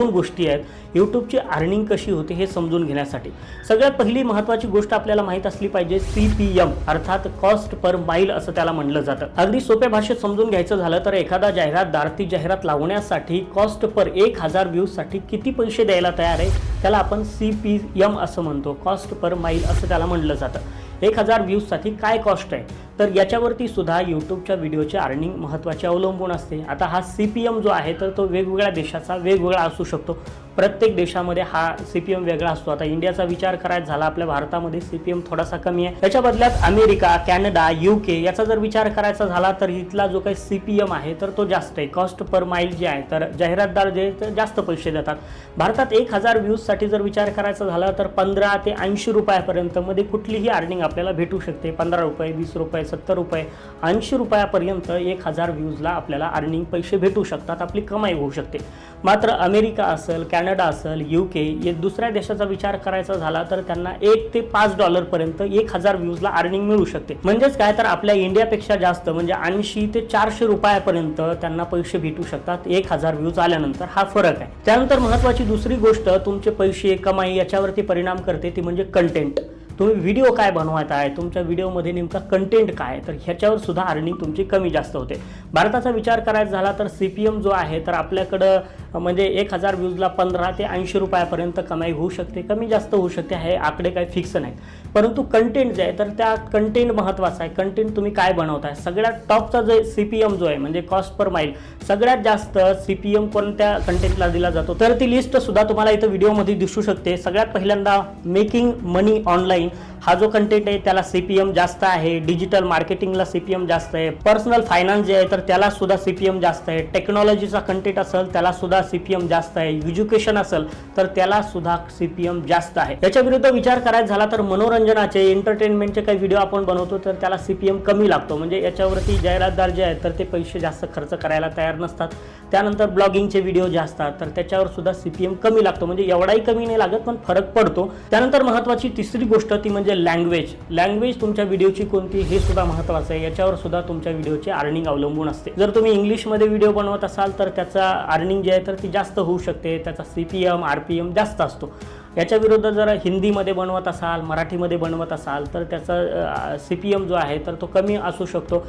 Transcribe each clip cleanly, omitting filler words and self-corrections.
दोन गोष्टी आहेत यूट्यूबची अर्निंग कशी होते हे समजून घेण्यासाठी। सगळ्यात पहिली महत्त्वाची गोष्ट आपल्याला माहित असली पाहिजे CPM अर्थात कॉस्ट पर माईल असं त्याला म्हणलं जातं। अगदी सोप्या भाषेत समजून घ्यायचं झालं तर एखादा जाहिरातदार ती जाहिरात लावण्यासाठी कॉस्ट पर 1000 व्ह्यूज साठी किती पैसे द्यायला तयार आहे त्याला आपण CPM असं म्हणतो, कॉस्ट पर माईल असं त्याला म्हणलं जातं। 1000 व्ह्यूज साठी काय कॉस्ट आहे तर याच्यावरती सुद्धा यूट्यूबच्या व्हिडिओचे अर्निंग महत्त्वाचे अवलंबून असते। आता हा CPM जो आहे तर तो वेगवेगळ्या देशाचा वेगवेगळा असू शकतो, प्रत्येक देशामध्ये हा CPM वेगळा असतो। आता इंडियाचा विचार करायचा झाला आपल्या भारतामध्ये CPM थोडासा कमी आहे, त्याच्या बदल्यात अमेरिका, कॅनडा, UK याचा जर विचार करायचा झाला तर इथला जो काही CPM आहे तर तो जास्त आहे, कॉस्ट पर माईल जे आहे तर जाहिरातदार जे तर जास्त पैसे देतात। भारतात 1000 व्ह्यूज साठी जर विचार करायचा झाला तर 15 ते 80 रुपयापर्यंत मध्ये कुठलीही अर्निंग आपल्याला भेटू शकते। 15 रुपये, 20 रुपये, 70 रुपये, 80 रुपयापर्यंत 1000 व्ह्यूजला आपल्याला अर्निंग पैसे भेटू शकतात, आपली कमाई होऊ शकते। मात्र अमेरिका असेल, कॅनडा असेल, UK या दुसऱ्या देशाचा विचार करायचा झाला तर त्यांना $1 ते $5 पर्यंत 1000 व्ह्यूजला अर्निंग मिळू शकते। म्हणजेच काय तर आपल्या इंडियापेक्षा जास्त म्हणजे 80 ते 400 रुपयापर्यंत त्यांना पैसे भेटू शकतात 1000 व्ह्यूज आल्यानंतर, हा फरक आहे। त्यानंतर महत्त्वाची दुसरी गोष्ट तुमचे पैसे कमाई याच्यावरती परिणाम करते ती म्हणजे कंटेंट। तुम्ही व्हिडिओ काय बनवत आहे, तुमच्या व्हिडिओमध्ये नेमका कंटेंट काय तर ह्याच्यावर सुद्धा अर्निंग तुमची कमी जास्त होते। भारताचा विचार करायचा झाला तर CPM जो आहे तर आपल्याकडं म्हणजे 1000 व्ह्यूजला 15 ते 80 रुपयापर्यंत कमाई होऊ शकते, कमी जास्त होऊ शकते, हे आकडे काही फिक्स नाहीत। परंतु कंटेंट जे आहे तर त्या कंटेंट महत्त्वाचं आहे, कंटेंट तुम्ही काय बनवताय। सगळ्यात टॉपचा जे CPM जो आहे म्हणजे कॉस्ट पर माईल सगळ्यात जास्त CPM कोणत्या कंटेंटला दिला जातो तर ती लिस्ट सुद्धा तुम्हाला इथं व्हिडिओमध्ये दिसू शकते। सगळ्यात पहिल्यांदा मेकिंग मनी ऑनलाईन हा जो कंटेंट आहे त्याला CPM जास्त आहे, डिजिटल मार्केटिंगला CPM जास्त आहे, पर्सनल फायनान्स जे आहे तर त्याला सुद्धा CPM जास्त आहे, टेक्नॉलॉजीचा कंटेंट असेल त्याला सुद्धा CPM जास्त आहे, एज्युकेशन असेल तर त्याला सुद्धा CPM जास्त आहे। याच्या विरुद्ध विचार करायचा झाला तर मनोरंजनाचे, एंटरटेनमेंटचे काही व्हिडिओ आपण बनवतो तर त्याला CPM कमी लागतो, म्हणजे याच्यावरती जाहिरातदार जे आहेत तर ते पैसे जास्त खर्च करायला तयार नसतात। त्यानंतर ब्लॉगिंगचे व्हिडिओ जे असतात तर त्याच्यावर सुद्धा CPM कमी लागतो, म्हणजे एवढाही कमी नाही लागत पण फरक पडतो। त्यानंतर महत्त्वाची तिसरी गोष्ट ती म्हणजे लँग्वेज तुमच्या व्हिडिओची कोणती हे सुद्धा महत्त्वाचं आहे, याच्यावर सुद्धा तुमच्या व्हिडिओची अर्निंग अवलंबून असते। जर तुम्ही इंग्लिशमध्ये व्हिडिओ बनवत असाल तर त्याचा अर्निंग जे आहे तर ती जास्त होऊ शकते, त्याचा CPM RPM जास्त असतो। याच्या विरुद्ध जर हिंदीमध्ये बनवत असाल, मराठीमध्ये बनवत असाल तर त्याचा CPM जो आहे तर तो कमी असू शकतो,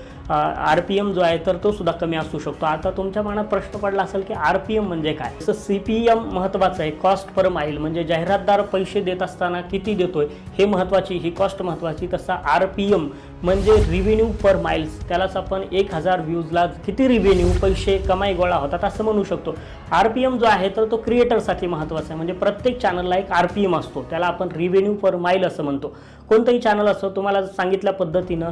RPM जो आहे तर तो सुद्धा कमी असू शकतो। आता तुमच्या मनात प्रश्न पडला असेल की RPM म्हणजे काय, तर CPM महत्त्वाचं आहे, कॉस्ट पर माईल म्हणजे जाहिरातदार पैसे देत असताना किती देतोय हे महत्त्वाची, ही कॉस्ट महत्त्वाची। तसा RPM म्हणजे रिव्हेन्यू पर माइल्स, त्यालाच आपण 1000 व्ह्यूजला किती रिव्हेन्यू पैसे कमाई गोळा होतात असं म्हणू शकतो। RPM जो आहे तर तो क्रिएटरसाठी महत्त्वाचा आहे, म्हणजे प्रत्येक चॅनलला एक RPM असतो, त्याला आपण रिव्हेन्यू पर माईल असं म्हणतो। कोणतंही चॅनल असो, तुम्हाला सांगितल्या पद्धतीनं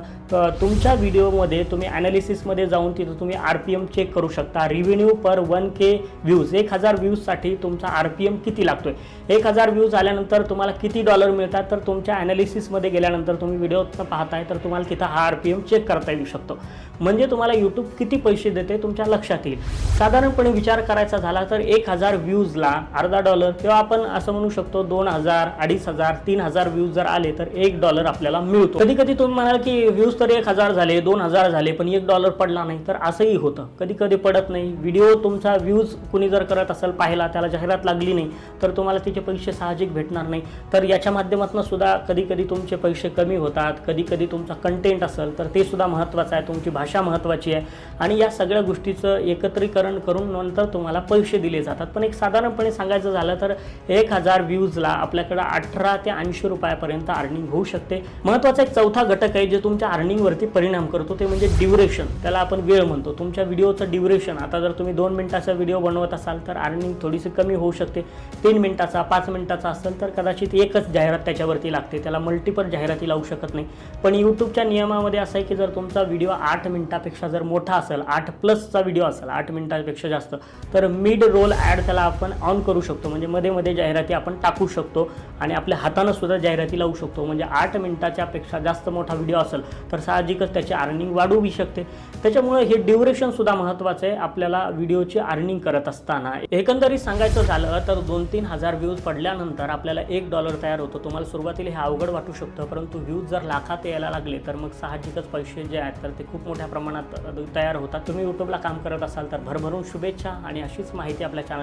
तुमच्या व्हिडिओमध्ये तुम्ही ॲनालिसिसमध्ये जाऊन तिथं तुम्ही RPM चेक करू शकता। रिव्हेन्यू पर 1K व्ह्यूज, 1000 व्ह्यूजसाठी तुमचा RPM किती लागतोय, 1000 व्ह्यूज आल्यानंतर तुम्हाला किती डॉलर मिळतात तर तुमच्या ॲनालिसिसमध्ये गेल्यानंतर तुम्ही व्हिडिओ पाहताय तर तुम्हाला तिथं हा RPM चेक करता येऊ शकतो, म्हणजे तुम्हाला यूट्यूब किती पैसे देते तुमच्या लक्षात येईल। साधारणपणे विचार करायचा झाला तर 1000 व्ह्यूजला अर्धा डॉलर किंवा आपण असं म्हणू शकतो 2000, 2500, 3000 व्ह्यूज जर आले तर $1 आपल्याला मिळतो। कधी कधी तुम्ही म्हणाल की व्ह्यूज तर 1000 झाले, 2000 झाले पण $1 पडला नाही, तर असंही होतं, कधी कधी पडत नाही। व्हिडिओ तुमचा व्ह्यूज कुणी जर करत असेल पाहिला, त्याला जाहिरात लागली नाही तर तुम्हाला तिचे पैसे साहजिक भेटणार नाही, तर याच्या माध्यमातून सुद्धा कधी कधी तुमचे पैसे कमी होतात। कधी कधी तुमचा कंटेंट असेल तर ते सुद्धा महत्त्वाचं आहे, तुमची भाषा महत्त्वाची आहे, आणि या सगळ्या गोष्टीचं एकत्रीकरण करून नंतर तुम्हाला पैसे दिले जातात। पण एक साधारणपणे सांगायचं झालं तर 1000 व्ह्यूजला आपल्याकडे 18 ते 80 रुपयापर्यंत अर्निंग होऊ शकते। महत्त्वाचा एक चौथा घटक आहे जे तुमच्या अर्निंगवरती परिणाम करतो, ते म्हणजे ड्युरेशन, त्याला आपण वेळ म्हणतो। तुमच्या व्हिडिओचं ड्युरेशन, आता जर तुम्ही 2 मिनिटाचा व्हिडिओ बनवत असाल तर अर्निंग थोडीशी कमी होऊ शकते। 3 मिनिटाचा, 5 मिनिटाचा असेल तर कदाचित एकच जाहिरात त्याच्यावरती लागते, त्याला मल्टिपल जाहिराती लावू शकत नाही। पण यूट्यूबच्या नियमामध्ये असं आहे की जर तुमचा व्हिडिओ 8 मिनिटापेक्षा जर मोठा असेल, 8+ व्हिडिओ असेल, 8 मिनिटापेक्षा जास्त, तर मिड रोल ॲड त्याला आपण ऑन करू शकतो, म्हणजे मध्ये मध्ये जाहिराती आपण टाकू शकतो आणि आपल्या हातानं सुद्धा जाहिराती लावू शकतो। म्हणजे 8 मिनिटाच्या पेक्षा जास्त मोठा व्हिडिओ असेल तर साहजिकच त्याची अर्निंग वाढू शकते। त्याच्यामुळे हे ड्युरेशन सुद्धा महत्त्वाचं आहे आपल्याला व्हिडिओची अर्निंग करत असताना। एकंदरीत सांगायचं झालं तर 2-3 हजार व्ह्यूज पडल्यानंतर आपल्याला $1 तयार होतो। तुम्हाला सुरुवातीला हे अवघड वाटू शकतं, परंतु व्ह्यूज जर लाखात यायला लागले तर मग साहजिकच पैसे जे आहेत तर ते खूप मोठ्या प्रमाणात तयार होतात। तुम्ही यूट्यूबला काम करत असाल तर भरभरून शुभेच्छा, आणि अशीच माहिती आपल्या चॅनल